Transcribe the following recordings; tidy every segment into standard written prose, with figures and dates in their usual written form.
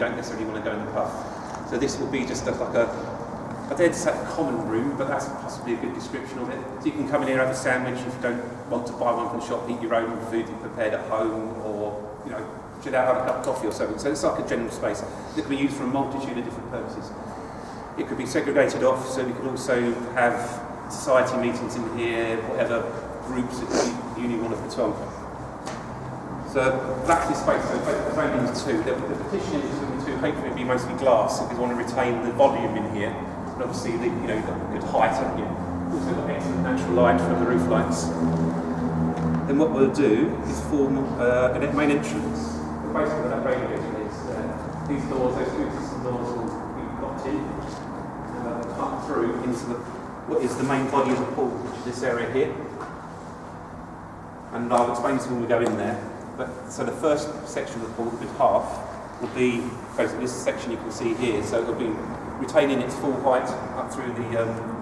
don't necessarily want to go in the pub. So this will be just like a, I dare to say a common room, but that's possibly a good description of it. So you can come in here, have a sandwich if you don't want to buy one from the shop, eat your own food you prepared at home, or chill out, have a cup of coffee or something. So it's like a general space that can be used for a multitude of different purposes. It could be segregated off, so we could also have society meetings in here, whatever groups that the uni want to put on. So that's this space, so there's only two. The partition between the two hopefully will be mostly glass if we want to retain the volume in here, and obviously the good height up here. Also got excellent natural light from the roof lights. Then what we'll do is form a main entrance. Basically what that radiator is, these doors, those two system doors will be locked in and they'll cut through into what is the main body of the pool, which is this area here. And I'll explain this when we go in there. So the first section of the pool, the good half, will be basically this section you can see here. So it'll be retaining its full height up through the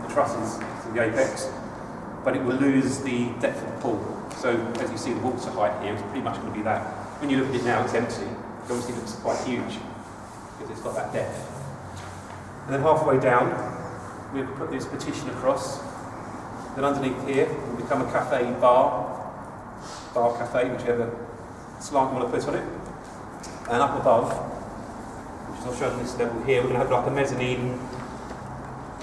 trusses to the apex, but it will lose the depth of the pool. So as you see, the water height here is pretty much going to be that. When you look at it now, it's empty. It obviously looks quite huge because it's got that depth. And then halfway down, we'll put this partition across. Then underneath here will become a cafe bar cafe, whichever slant you want to put on it. And up above, which is I'll show on this level here, we're going to have like a mezzanine.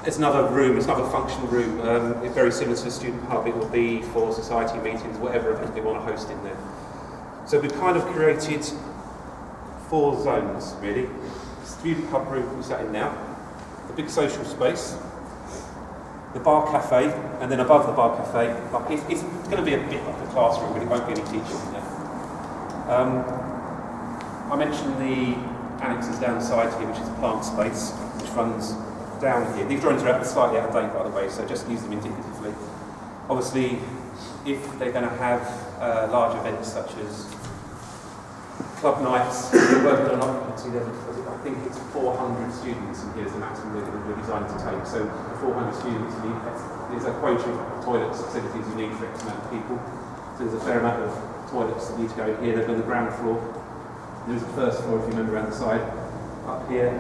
It's another room, it's another functional room. It's very similar to a student hub. It will be for society meetings, whatever event they want to host in there. So we've kind of created 4 zones, really. Student hub room we sat in now, the big social space, the bar cafe, and then above the bar cafe, it's going to be a bit like a classroom, but it won't be any teaching in there. I mentioned the annexes down the side here, which is a plant space, which runs down here. These drawings are slightly out of date, by the way, so just use them indicatively. Obviously, if they're going to have large events such as club nights, we're working on occupancy level. I think it's 400 students in here is the maximum we're designed to take. So 400 students, there's a quota of toilets, facilities you need for X amount of people. So there's a fair amount of toilets that need to go in here. They're on the ground floor. There's a first floor, if you remember, around the side. Up here,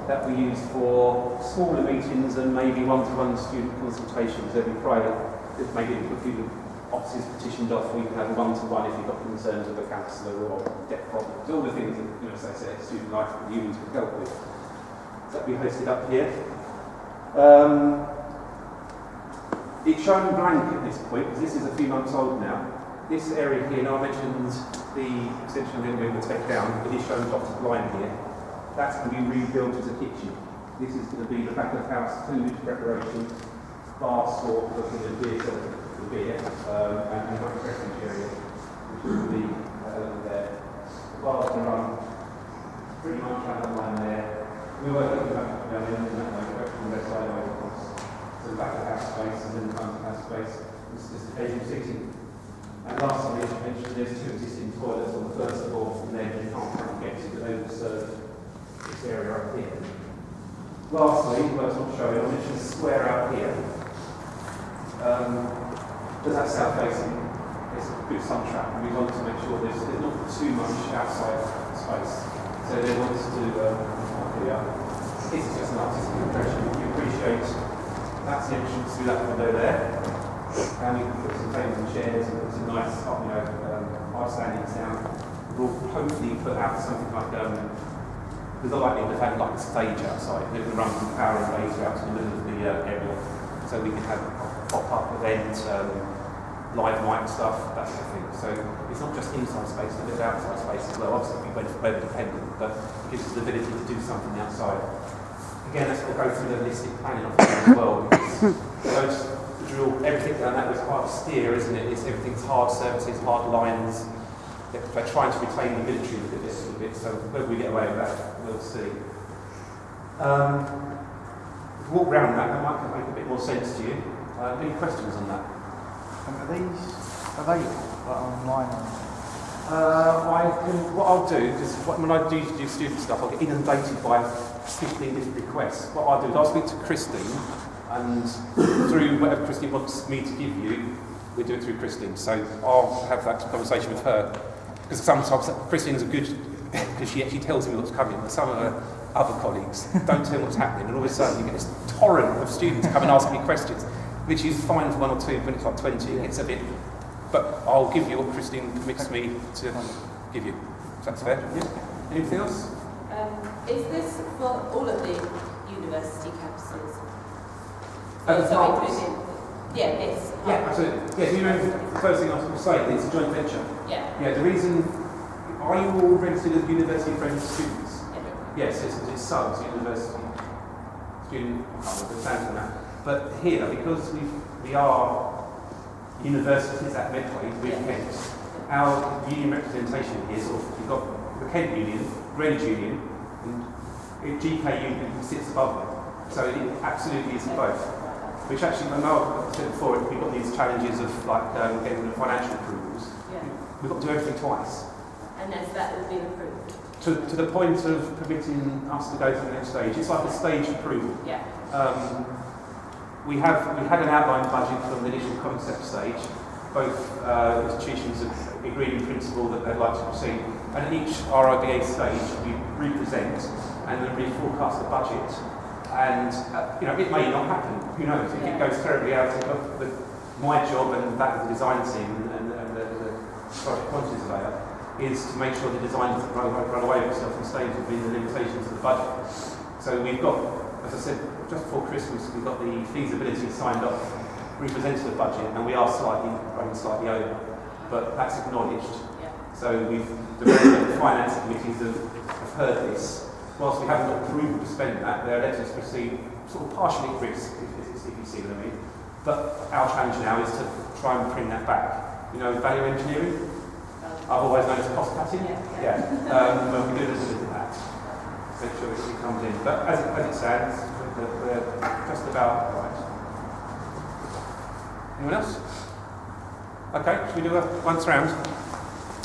that we use for smaller meetings and maybe one-to-one student consultations. They'll be private. If maybe a few offices petitioned off, we can have one-to-one if you've got concerns with a counsellor or debt problems. All the things that say student life that unions would help with. So that'll be hosted up here. It's shown blank at this point because this is a few months old now. This area here, now I mentioned the extension I'm going to take down, it is shown dotted line here. That's going to be rebuilt as a kitchen. This is going to be the back of house food preparation, bar store for the beer, and the beverage area, which will be there. The bar's going to run pretty much around the line there. We're working with that down in that way, from the side over across. So the back of house space and then the front of house space. This is just occasional seating. And last time I mentioned there's 2 existing toilets on the first floor, and then you can't really get to, but they will serve this area up here. Lastly, well, it's not showing, I'll mention the square out here. Because that's south facing, it's a good sun trap, and we want to make sure there's not too much outside space. So they want us to up here. This is just an artistic impression. If you appreciate that's the entrance through that window there. And we can put some tables and chairs and put some nice, high standings down. We'll hopefully put out something like, there's a likelihood of having like a stage outside. We can run some power and laser out to the middle of the area, so we can have pop-up events, live mic stuff, that sort of thing. So it's not just inside space, but there's outside space as well. Obviously, we're dependent, but it gives us the ability to do something outside. Again, that's going to go through the holistic planning of it as well, because everything around that was quite austere, isn't it? Everything's hard surfaces, hard lines. They're trying to retain the military with this a little bit, so whether we get away with that, we'll see. If we walk around that might make a bit more sense to you. Any questions on that? Are these available online? What I'll do, because when I do student stuff, I'll get inundated by 15 different requests. What I'll do is I'll speak to Christine, and through whatever Christine wants me to give you, we do it through Christine. So I'll have that conversation with her, because sometimes Christine is a good because she actually tells me what's coming, but some of her other colleagues don't tell me what's happening, and all of a sudden you get this torrent of students come and ask me questions, which is fine for 1 or 2, when it's like 20, it's a bit, but I'll give you what Christine permits me to give you. If that's fair? Yeah. Anything else? Is this for all of the university campuses? Partners. Yeah, this. Yeah, absolutely. Yeah, so you remember the first thing I was saying, it's a joint venture. Yeah. Yeah, the reason, are you all registered as university friendly students? Yeah. Yes, it's subs, university student, I can't remember the sound on that. But here, because we are universities at Medway with Kent, our union representation is sort of, you've got the Kent Union, Greenwich Union, and GK Union sits above them. So it absolutely is both. Which actually, I know I said before, we've got these challenges of like getting the financial approvals. Yeah. We've got to do everything twice. And has that all been approved? To the point of permitting us to go to the next stage. It's like a staged approval. Yeah. We had an outline budget from the initial concept stage. Both institutions have agreed in principle that they'd like to proceed. And at each RIBA stage, we represent and then reforecast the budget. And it may not happen. Who knows? If it goes terribly out of my job and that of the design team and the project quantities layer is to make sure the design doesn't run away with itself and stays within the limitations of the budget. So we've got, as I said, just before Christmas, we've got the feasibility signed off, represented the budget, and we are running slightly over, but that's acknowledged. Yeah. So the relevant finance committees have heard this. Whilst we haven't got approval to spend that, they're letting us proceed sort of partially at risk, if you see what I mean. But our challenge now is to try and bring that back. Value engineering, otherwise known as cost cutting. Yeah. Well, we do a little bit of that. Make sure it comes in. But as it stands, we're just about right. Anyone else? Okay, should we do a once round?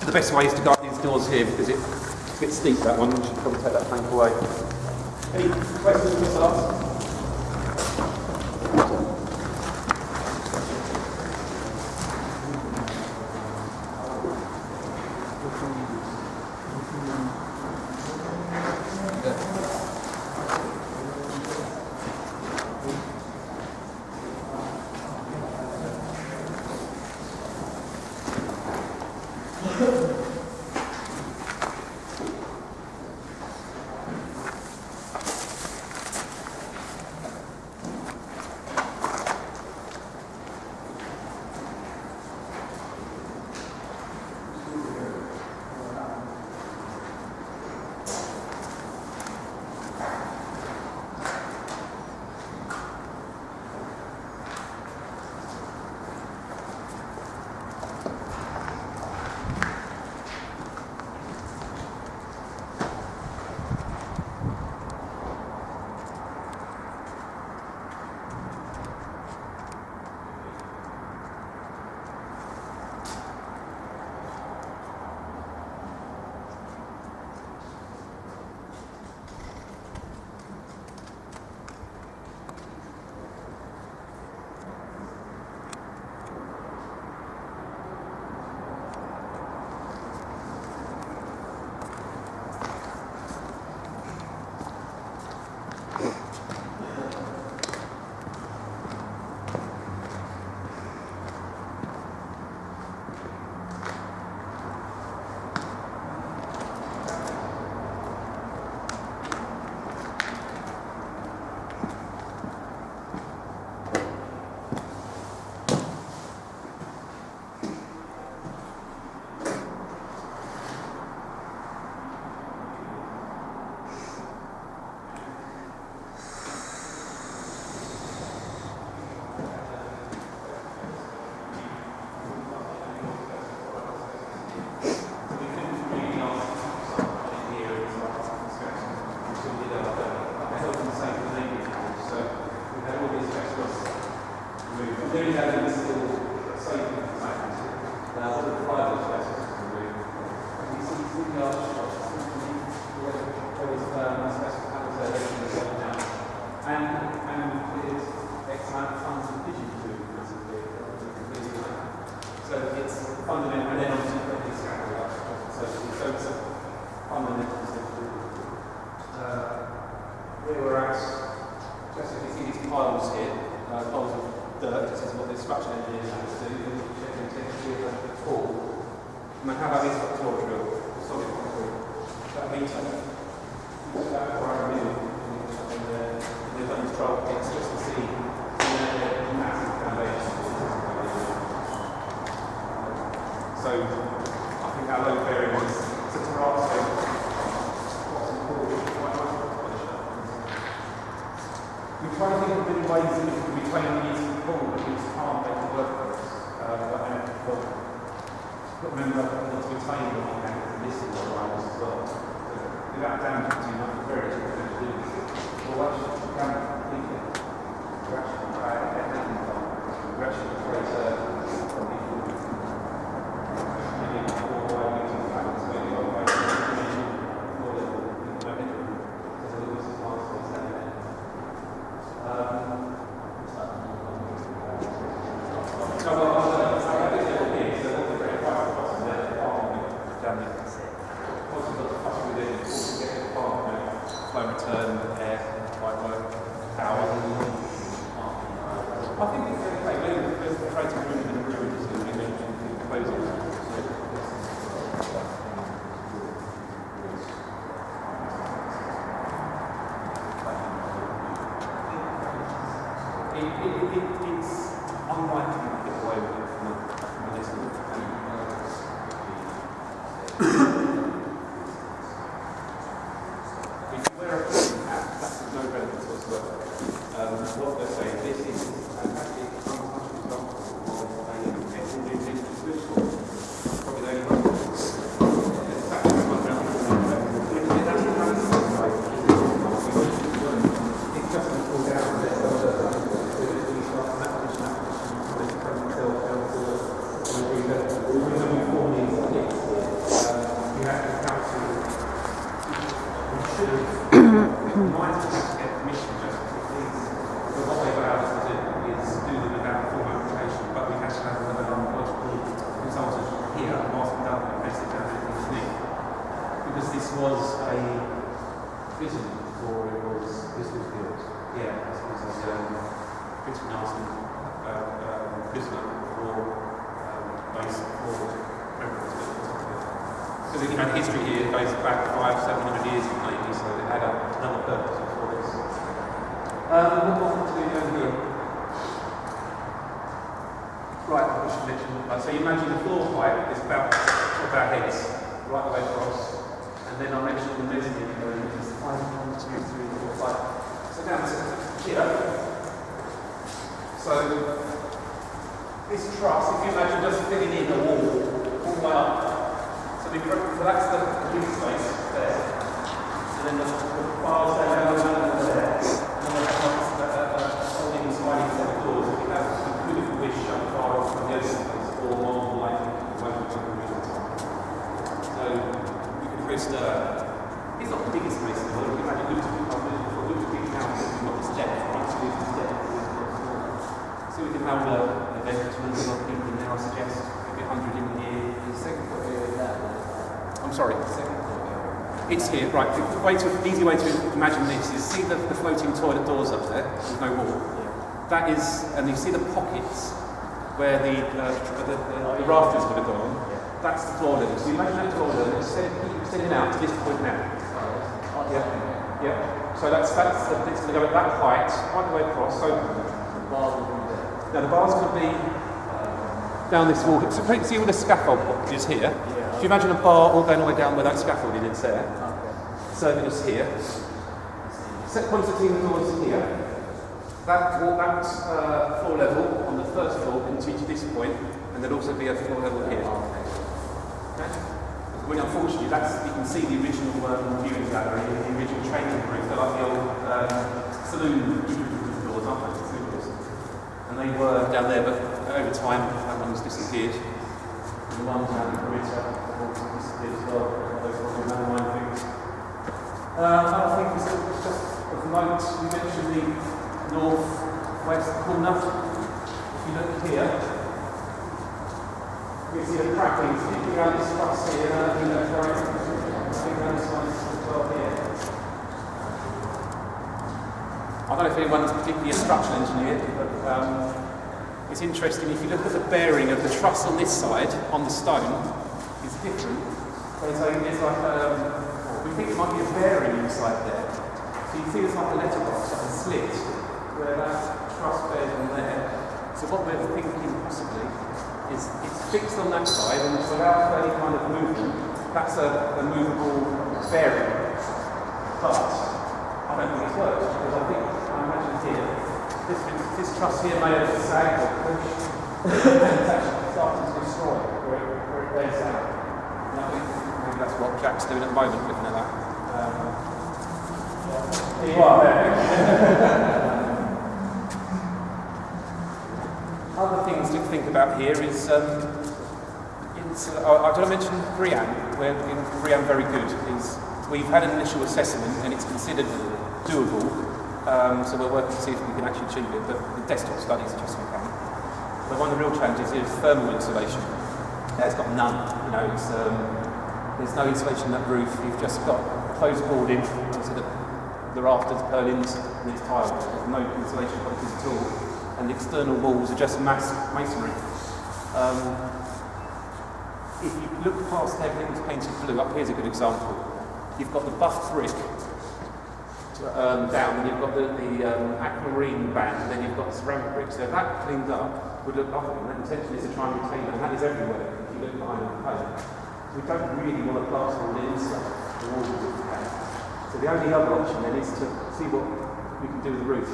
The best way is to guide these doors here because it's a bit steep, that one. We should probably take that plank away. Any questions for start? poles here, poles of dirt. This is what the structural engineers have to do. They check the integrity of the wall. And then how about this floor drill? Solid concrete. That meter. About 400 million. And they've got these trial pits just to see the massive foundations. So I think our load bearing is it's a terrazzo. We try to think of many ways in which we can be training using the pool, but we just can't make it work for us. But remember, not to be trained on the angle and listen to lines as well. So without damaging too much, very difficult to do this. Well, once you can completely, we're actually create flow return, air, pipe work, power. I think it's okay. There's a creative room in the room, as we mentioned, closing. It's unlikely to get away with it from this. No relevance whatsoever. What they're saying, this is a fantastic, untouched example of a metal indigenous goods store. Probably the only one. In fact, it's one around the corner. It's just going to fall down there. Might have to get permission just to please, but what they've allowed us to do is do them without full application, but we have to have another logical consultant here whilst we've done it, and basically done everything we need. Because this was a prison, or it was, this was built. Yeah, this was a pretty nasty prisoner for base for reference. Because you know, the history here goes back 500-700 years maybe, so it had another purpose for this. What to do down here? Right, I should mention. So you imagine the floor height is about top of our heads, right the way across, and then I mentioned the mezzanine area, which is 5, 1, 2, 3, 4, 5. So down to here. So this truss, if you imagine, just filling in a wall all the way up. So that's the big space there. And then the bars go down there. And then we have holding sliding set of doors. We have a beautiful wish shut the bar off from the other place, or more likely the way we took the original time. So we can host it's not the biggest space in the world. You can imagine look big houses, we've got this depth, right? So we've this depth. So we can have an event to a lot of people in there, I suggest, maybe 100 in a year. The second floor area is that. I'm sorry. Second floor area. It's here, right. The easy way to imagine this is see the floating toilet doors up there with no wall. Yeah. That is, and you see the pockets where the rafters would have gone. Yeah. That's the floor level. So you imagine that floor level extending out to this point now. Yeah. Yeah. So it's going to go at that height, right the way across. So The bar will be there. now the bar's going to be down this wall. So see all the scaffold is here. Yeah. If you imagine a bar all going all the way down where that scaffolding is there, Okay. serving us here. Set concertina doors here. That floor level on the first floor can reach this point, and there'll also be a floor level here. Okay? When unfortunately, you can see the original viewing gallery, the original training rooms. They're like the old saloon doors, aren't they? Saloon doors. And they were down there, but over time, that one has disappeared. And the ones down in Corita have also disappeared as well. Those ones are landmine things. I think it's just of note, we mentioned the north-west corner. If you look here, you see the cracking sticking out this truss here, and I think that's right. I think that's one as well here. I don't know if anyone's particularly a structural engineer, but it's interesting if you look at the bearing of the truss on this side, on the stone, it's different. We think it might be a bearing inside there. So you see it's like a letterbox, like a slit, where that truss bears on there. So what we're thinking possibly is it's fixed on that side, and without any kind of movement, that's a movable bearing. But I don't think it's worked, because I imagine here, this truss here may have sagged or pushed, and it's actually starting to destroy where it lays out. And I think maybe that's what Jack's doing at the moment, looking at that. Here you are there. Other things to think about here is, did I mention Brian? We're in Brian very good. We've had an initial assessment and it's considered doable, so we're working to see if we can actually achieve it, but the desktop study suggests we can. But one of the real challenges is thermal insulation. It's got none, there's no insulation in that roof. You've just got closed boarding, so the rafters, purlins, and it's tiled. There's no insulation properties at all. And the external walls are just mass masonry. If you look past everything that's painted blue, up here's a good example. You've got the buff brick down, and you've got the aquamarine band, and then you've got the ceramic brick. So that cleaned up would look lovely, and that intention is to try and retain that, and that is everywhere if you look behind the paint. We don't really want to plaster all the inside, the walls of the paint. So the only other option then is to see what we can do with the roof.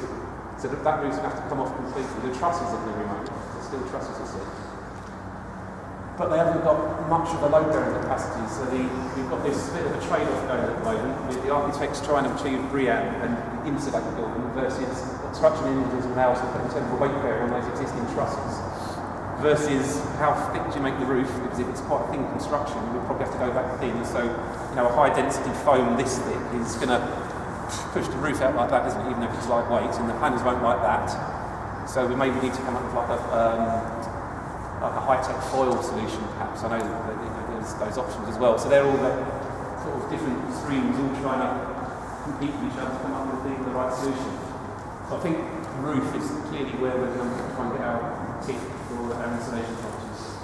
So that roof's going to have to come off completely. The trusses are going to remain. There's still trusses, you see. But they haven't got much of a load bearing capacity, so we've got this bit of a trade-off going at the moment with the architects trying to achieve BREEAM and insulate the building versus structural engineers allow us to put in terms of weight bearing on those existing trusses versus how thick do you make the roof, because if it's quite a thin construction, we'll probably have to go back thin. So, a high density foam this thick is going to push the roof out like that, isn't it? Even if it's lightweight, and the planners won't like that. So we maybe need to come up with like a high-tech foil solution, perhaps. I know that there's those options as well. So they're all the sort of different streams, all trying to compete with each other to come up with the right solution. So I think the roof is clearly where we're going to try and get our tip for our insulation options.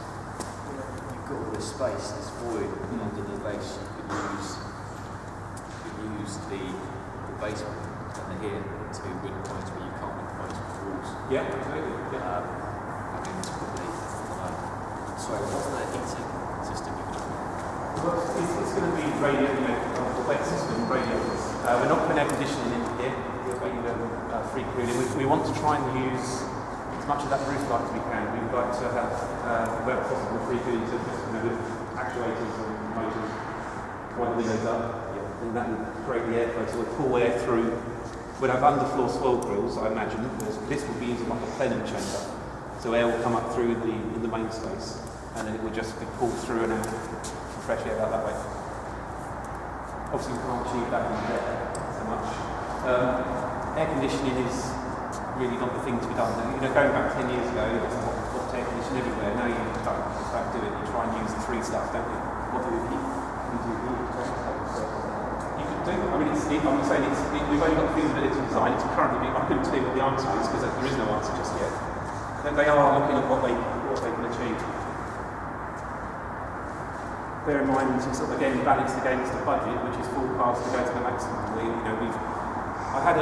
You've got all this space, this void under the base. You could use the basement under here to win points where you can't win points with walls. Yeah, absolutely. Yeah. I think it's probably. So what's the heating system you're going to have? Well, it's going to be a wet system, radiators. We're not putting air conditioning in here. We're putting free cooling. We want to try and use as much of that roof light as we can. We would like to have, where possible, free cooling to with actuators and motors, wind the windows up. And that will create the airflow, so we'll pull air through. We'll have underfloor swirl grills, I imagine. This will be using like a plenum chamber. So air will come up through in the main space, and then it will just be pulled through and out for fresh air out that way. Obviously we can't achieve that in there so much. Air conditioning is really not the thing to be done. Going back 10 years ago, there was hot air conditioning everywhere. Now you don't do it. You try and use the free stuff, don't you? What do you heat? You do heat. I'm saying we've only got feasibility design. It's currently, I couldn't tell you what the answer is because there is no answer just yet. They are looking at what they can achieve. Bear in mind, sort of again balanced against the budget, which is forecast to go to the maximum.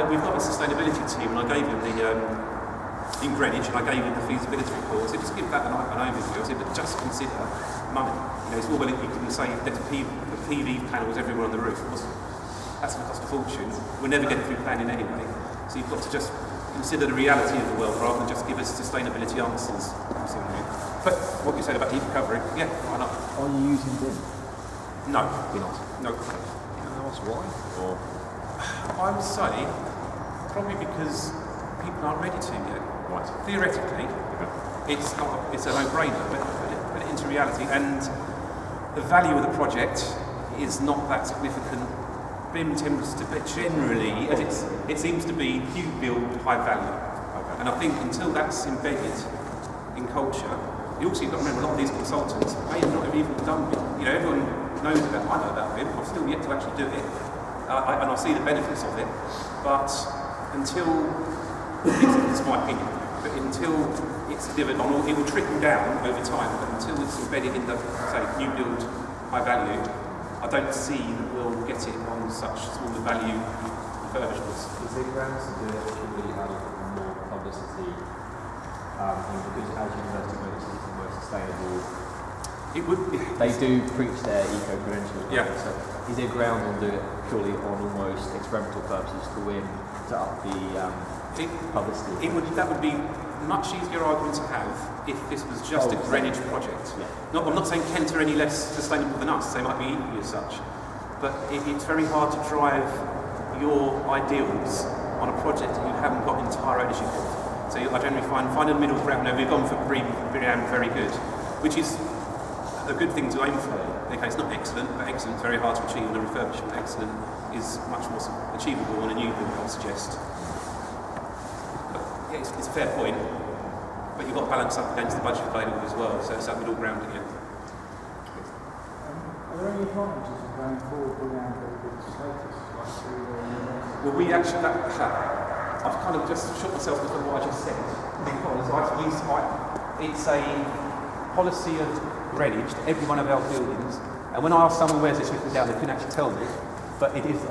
We've got a sustainability team, and I gave them in Greenwich, and I gave them the feasibility report. So just give that an overview. I said, but just consider money. It's all well you can say there's PV panels everywhere on the roof. That's going to cost a fortune. We'll never get it through planning anyway. So you've got to just consider the reality of the world rather than just give us sustainability answers. But what you said about heat recovery, yeah, why not? Are you using BIM? No, we're not. No. Can I ask why? Or I would say probably because people aren't ready to yet. right? Theoretically, it's a no-brainer, but put it into reality. And the value of the project is not that significant. BIM tends to be generally, as it seems to be, you build high value. Okay. And I think until that's embedded in culture, you also got to remember a lot of these consultants may have not even done BIM. Everyone knows about, I know about BIM, I've still yet to actually do it. And I see the benefits of it, but until, it's my opinion, but until it's delivered on, it will trickle down over time, but until it's embedded in the, say, new build high value, I don't see that we'll get it on such smaller value refurbishments. Is there grounds to do it purely out of more publicity? And because as university buildings is the most sustainable, It would be. they do preach their eco-credentials. Yeah. So is there grounds on doing it purely on almost experimental purposes to win, to up the It, publicity? that would be a much easier argument to have if this was just a drainage project. Yeah. I'm not saying Kent are any less sustainable than us, they might be equally as such, but it's very hard to drive your ideals on a project that you haven't got entire ownership of. So I generally find a middle ground. Now we've gone for BREEAM very good, which is a good thing to aim for. Okay, it's not excellent, but excellent is very hard to achieve, and a refurbishment excellent is much more achievable on a new build, I would suggest. But, yeah, it's a fair point, but you've got to balance up against the budget available as well, so it's that middle ground again. Are there any advantages of going forward around very good status, like through the university? Well, we actually, I've kind of just shot myself because of what I just said, because it's a policy of drainage to every one of our buildings, and when I asked someone where's this written down, they couldn't actually tell me, but it is a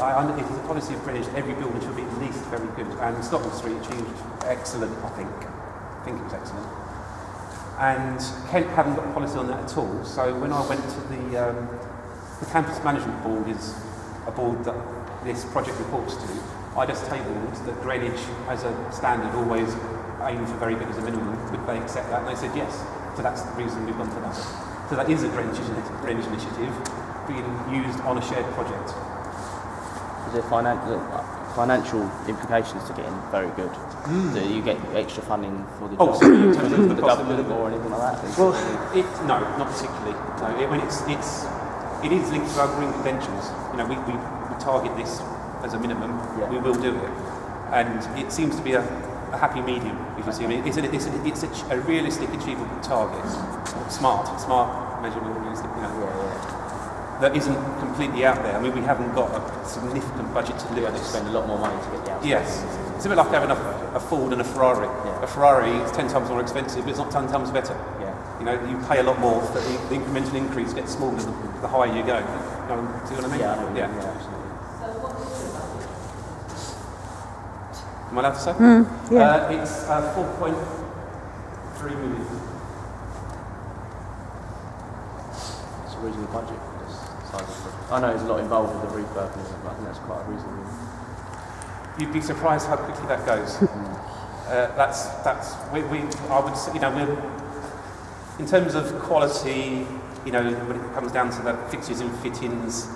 policy of drainage that every building should be at least very good, and Scotland Street achieved excellent, I think it was excellent. And Kent haven't got a policy on that at all, so when I went to the campus management board is a board that this project reports to, I just tabled that drainage as a standard always aimed for very good as a minimum. Would they accept that? And they said yes. So that's the reason we've gone for that. So that is a drainage initiative being used on a shared project. Is there financial implications to getting very good? Do you get extra funding for the Oh, sorry, in terms of the the cost of government living? or anything like that? Well, no, not particularly. No, it is linked to our green credentials. You know, we target this as a minimum. Yeah. We will do it, and it seems to be a happy medium. If you see, I mean, it's a realistic, achievable target. Smart, measurable, realistic. You know, that isn't completely out there. I mean, we haven't got a significant budget to You deliver have to this. spend a lot more money to get the outside. Yes. It's a bit like having a Ford and a Ferrari. Yeah. A Ferrari is 10 times more expensive, but it's not 10 times better. Yeah. You know, you pay a lot more, but the incremental increase gets smaller the higher you go. See what I mean? Yeah, I know what you mean, yeah, absolutely. So what is the budget? Am I allowed to say? Yeah. It's 4.3 million. It's a reasonable budget for this size of project. I know there's a lot involved with the refurb, but I think that's quite a reasonable. You'd be surprised how quickly that goes. I would say, you know, in terms of quality, you know, when it comes down to the fixtures and fittings,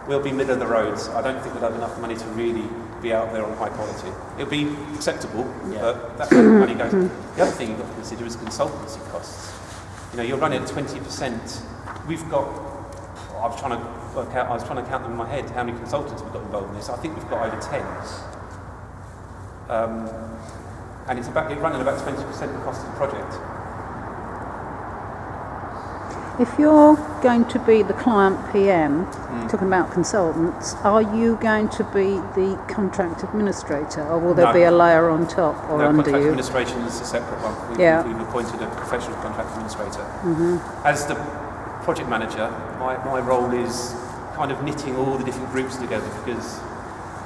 we'll be middle of the roads. I don't think we'll have enough money to really be out there on high quality. It'll be acceptable, Yeah. but that's where the money goes. The other thing you've got to consider is consultancy costs. You know, you're running at 20%. We've got, I was trying to count them in my head how many consultants we've got involved in this. I think we've got over 10. And it's running about 20% the cost of the project. If you're going to be the client PM, talking about consultants, are you going to be the contract administrator, or will there No. be a layer on top or No, under contract you? administration is a separate one. We've appointed a professional contract administrator. As the project manager, my role is kind of knitting all the different groups together, because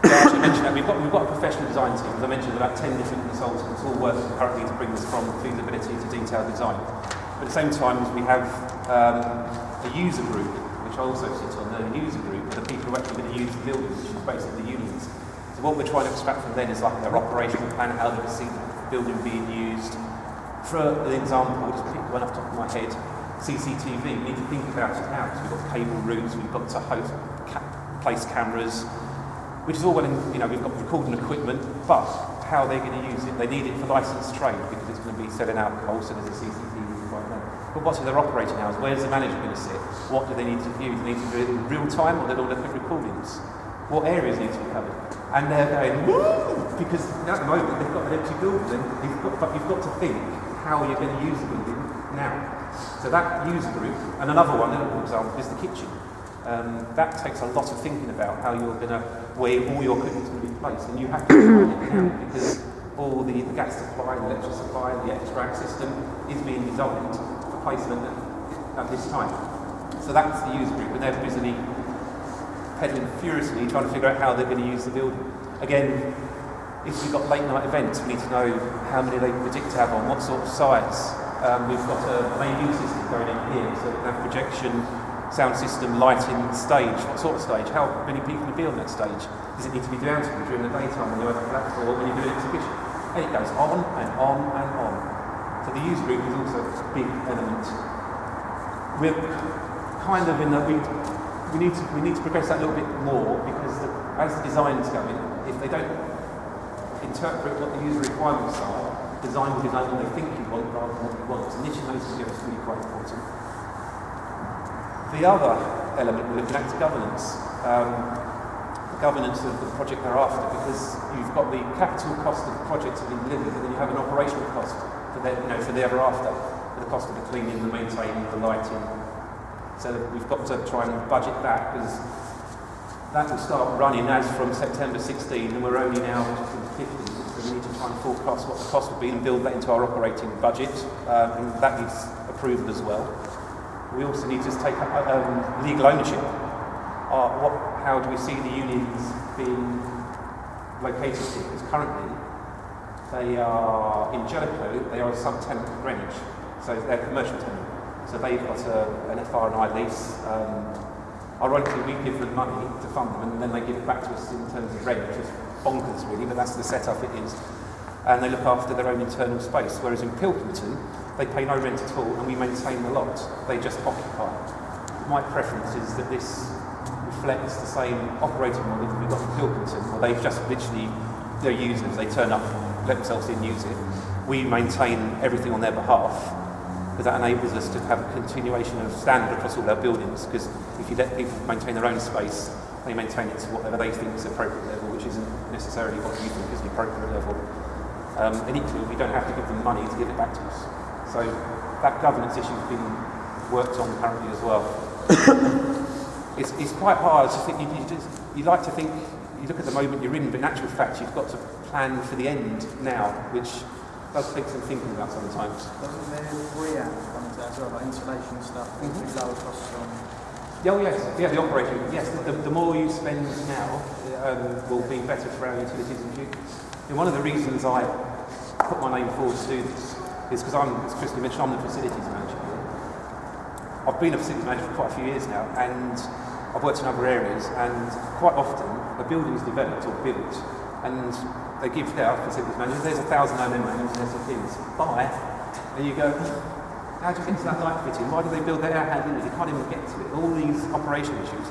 I mentioned that we've got a professional design team. As I mentioned, about 10 different consultants all working currently to bring us from feasibility to detailed design. But at the same time, we have a user group, which I also sit on. The user group are the people who are actually going to use the building, which is basically the unions. So what we're trying to extract from them is like their operational plan, how they see the building being used. For an example, I'll just pick one off the top of my head, CCTV. We need to think about it now, because we've got cable routes, we've got to place cameras, which is all well, you know, we've got recording equipment, but how they're going to use it. They need it for licensed trade, because it's going to be selling alcohol, so there's a CCTV right there. But what's their operating hours? Where's the manager going to sit? What do they need to view? Do they need to do it in real time, or they'll look at recordings? What areas need to be covered? And they're going, woo! Because at the moment they've got an empty building, but you've got to think how you're going to use the building now. So that user group, and another one, for example, is the kitchen. That takes a lot of thinking about how you're going to, where all your equipment's going to be placed, and you have to design it now because all the gas supply, the electric supply, the extract system is being designed for placement at this time. So that's the user group, and they're busily pedaling furiously trying to figure out how they're going to use the building. Again, if we've got late night events, we need to know how many they predict to have on, what sort of size. We've got a main view system going in here, so we can have projection, sound system, lighting, stage. What sort of stage? How many people will be on that stage? Does it need to be down during the daytime when you're at a flat or when you do an exhibition? And it goes on and on and on. So the user group is also a big element. We're kind of in that we need to progress that a little bit more because as the design is going, if they don't interpret what the user requirements are, design will design what they think you want rather than what you want. So niching those together is really quite important. The other element we're looking at is governance. The governance of the project thereafter, because you've got the capital cost of the project to be delivered, and then you have an operational cost for the ever after, for the cost of the cleaning, the maintaining, the lighting. So we've got to try and budget that because that will start running as from September 16, and we're only now just in 15. So we need to try and forecast what the cost would be and build that into our operating budget, and that needs approval as well. We also need to take up legal ownership. How do we see the unions being located here? Because currently they are in Jellicoe, they are a subtenant of Greenwich, so they're a commercial tenant. So they've got an FR&I lease. Ironically, we give them money to fund them, and then they give it back to us in terms of rent, which is bonkers really, but that's the setup it is. And they look after their own internal space, whereas in Pilkington, they pay no rent at all, and we maintain the lot. They just occupy. My preference is that this reflects the same operating model that we've got in Pilkington, where they just literally, they're users, they turn up, let themselves in, use it. We maintain everything on their behalf, because that enables us to have a continuation of standard across all our buildings, because if you let people maintain their own space, they maintain it to whatever they think is the appropriate level, which isn't necessarily what you think is the appropriate level. And equally, we don't have to give them money to give it back to us. So that governance issue has been worked on currently as well. It's quite hard to think, you like to think, you look at the moment you're in, but in actual fact you've got to plan for the end now, which does take some thinking about sometimes. Doesn't there REAP come into that as well, like insulation stuff, lower costs on? Oh yes, yeah, the operating, yes, the more you spend now will be better for our utilities in future. And one of the reasons I put my name forward to do this is because as Christy mentioned, I'm the facilities manager here. I've been a facilities manager for quite a few years now, and I've worked in other areas, and quite often a building is developed or built, and they give their facilities managers, there's 1,000 O&M managers, there's some things, buy, and you go, how do you get to that light fitting? Why do they build their air handling? You can't even get to it. All these operational issues.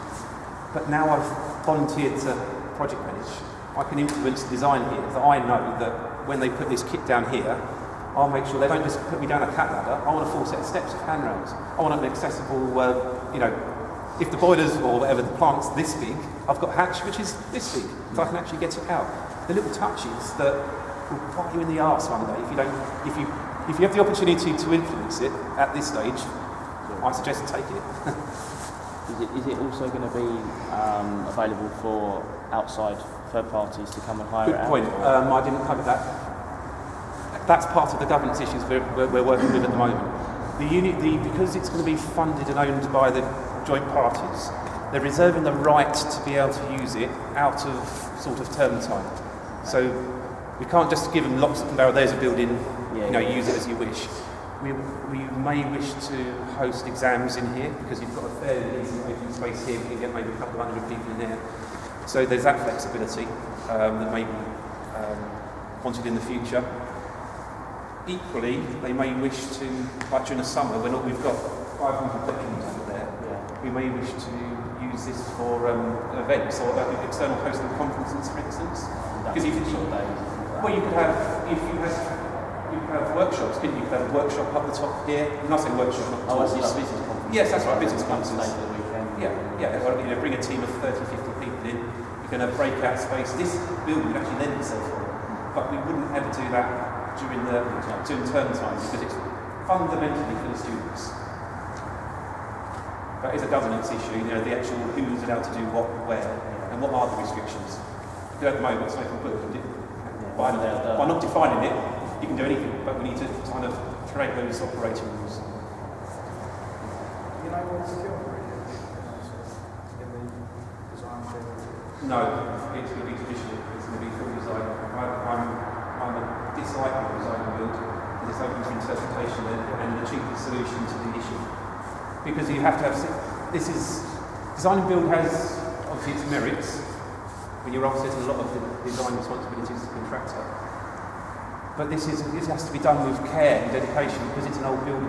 But now I've volunteered to project manage. I can influence design here, that I know that when they put this kit down here, I'll make sure they don't just put me down a cat ladder. I want a full set of steps of handrails. I want an accessible, if the boilers or whatever, the plant's this big, I've got a hatch which is this big, so I can actually get it out. The little touches that will bite you in the arse one day if you have the opportunity to influence it at this stage, I suggest take it. Is it also going to be available for outside third parties to come and hire it Good out? point. I didn't cover that. That's part of the governance issues we're working with at the moment. Because it's going to be funded and owned by the joint parties, they're reserving the right to be able to use it out of sort of term time. So we can't just give them lots of there's a building, use it as you wish. We may wish to host exams in here because you've got a fairly decent open space here. We can get maybe a couple of hundred people in there. So there's that flexibility that may be wanted in the future. Equally, they may wish to, like during the summer, when we've got 500 veterans over there, we may wish to use this for events or external hosting conferences, for instance. Because you could have workshops, couldn't you? You could have a workshop up the top here. When I say workshop, not Business conference. Yes, that's right, business conferences. Stay for the weekend. Yeah. Bring a team of 30, 50 people in. You can have breakout space. This building would actually lend itself for it, but we wouldn't ever do that during term time because it's fundamentally for the students. That is a governance issue, you know, the actual who's allowed to do what, where, and what are the restrictions. Because at the moment, it's open book. By not defining it, you can do anything, but we need to kind of create those operating rules. You know what's the already in the design field? No, it's going to be traditional. It's going to be full design. I'm a dislike of design and build. It's open to interpretation and the cheapest solution to the issue. Because you have to have, this is, design and build has obviously its merits, but you're offsetting a lot of the design responsibilities to the contractor. But this has to be done with care and dedication because it's an old building.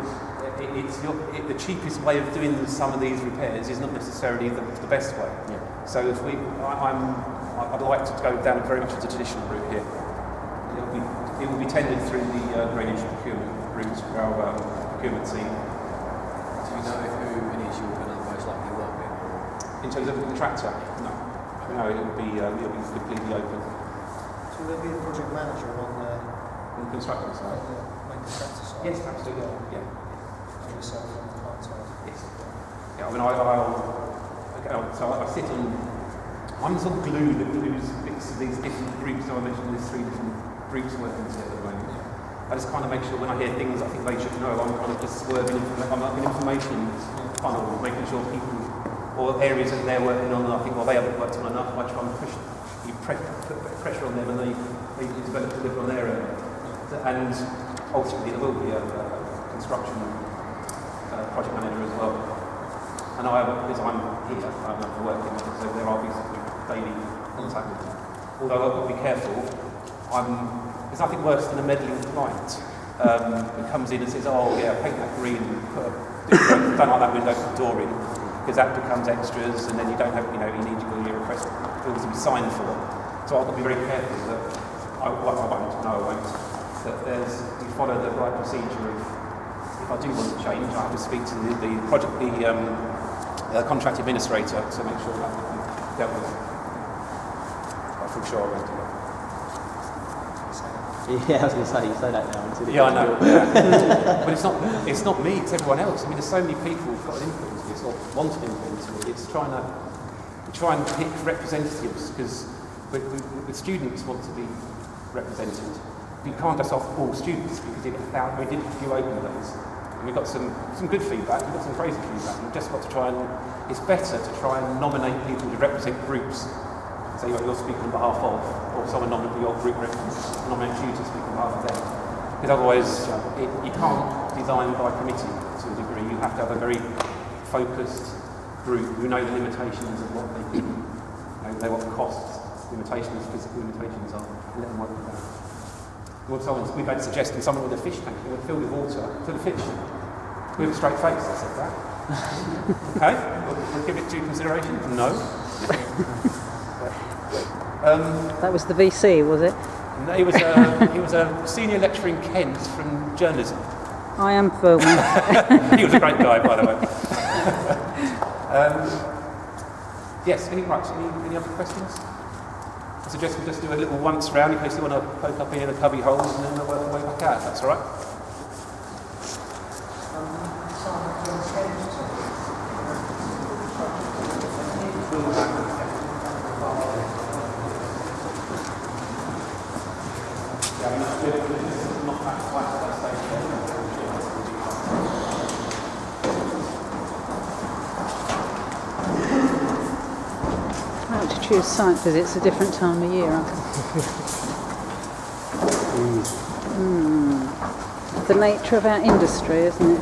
The cheapest way of doing some of these repairs is not necessarily the best way. Yeah. So if I'd like to go down very much the traditional route here. It will be tendered through the drainage procurement route for our procurement team. Do you know who it is you're going to most likely work with? In terms of the contractor, no, it will be completely open. So there'll be a project manager on the Construction side. main contractor side? Yes, absolutely. Yeah. And yourself on the client side? Yes. Yeah, I mean, so I sit on. I'm the sort of glue that glues bits of these different groups. So I mentioned there's 3 different groups working together at the moment. I just kind of make sure when I hear things I think they should know, I'm kind of just swerving. I'm like an information funnel, making sure people or areas that they're working on, and I think, well, they haven't worked on enough. I try and put pressure on them, and they deliver on their area. And ultimately, there will be a construction project manager as well. And because I'm here, I'm not working, so there are daily contact with them. Although I've got to be careful, there's nothing worse than a meddling client who comes in and says, "Oh yeah, paint that green, don't like that window, put the door in," because that becomes extras, and then you don't have, you need your request bills to be signed for. So I've got to be very careful that I won't. That we follow the right procedure of, if I do want to change, I have to speak to the contract administrator to make sure that can be dealt with. I'm sure I won't do that. Yeah, I was going to say, you say that now. Yeah, I know. Yeah. But it's not me, it's everyone else. I mean, there's so many people who've got an influence with this, or want an influence with it. It's try and pick representatives, because the students want to be represented. You can't just offer all students, because we did a few open days, and we got some good feedback, we got some crazy feedback. We've just got to it's better to try and nominate people to represent groups. So you're speaking on behalf of, or someone nominate your group nominate you to speak on behalf of them. Because otherwise, you can't design by committee to a degree. You have to have a very focused group who know the limitations of what they do, know what the costs, limitations, physical limitations are, and let them work with that. We've had suggestions, someone with a fish tank filled with water for the fish. With a straight face, I said that. Okay, we'll give it due consideration. No. That was the VC, was it? No, he was a senior lecturer in Kent from journalism. I am filming. He was a great guy, by the way. Yes, any other questions? I suggest we just do a little once round in case you want to poke up here in the cubby holes, and then we'll work our way back out, if that's all right. I like to choose site visits a different time of year. The nature of our industry, isn't it?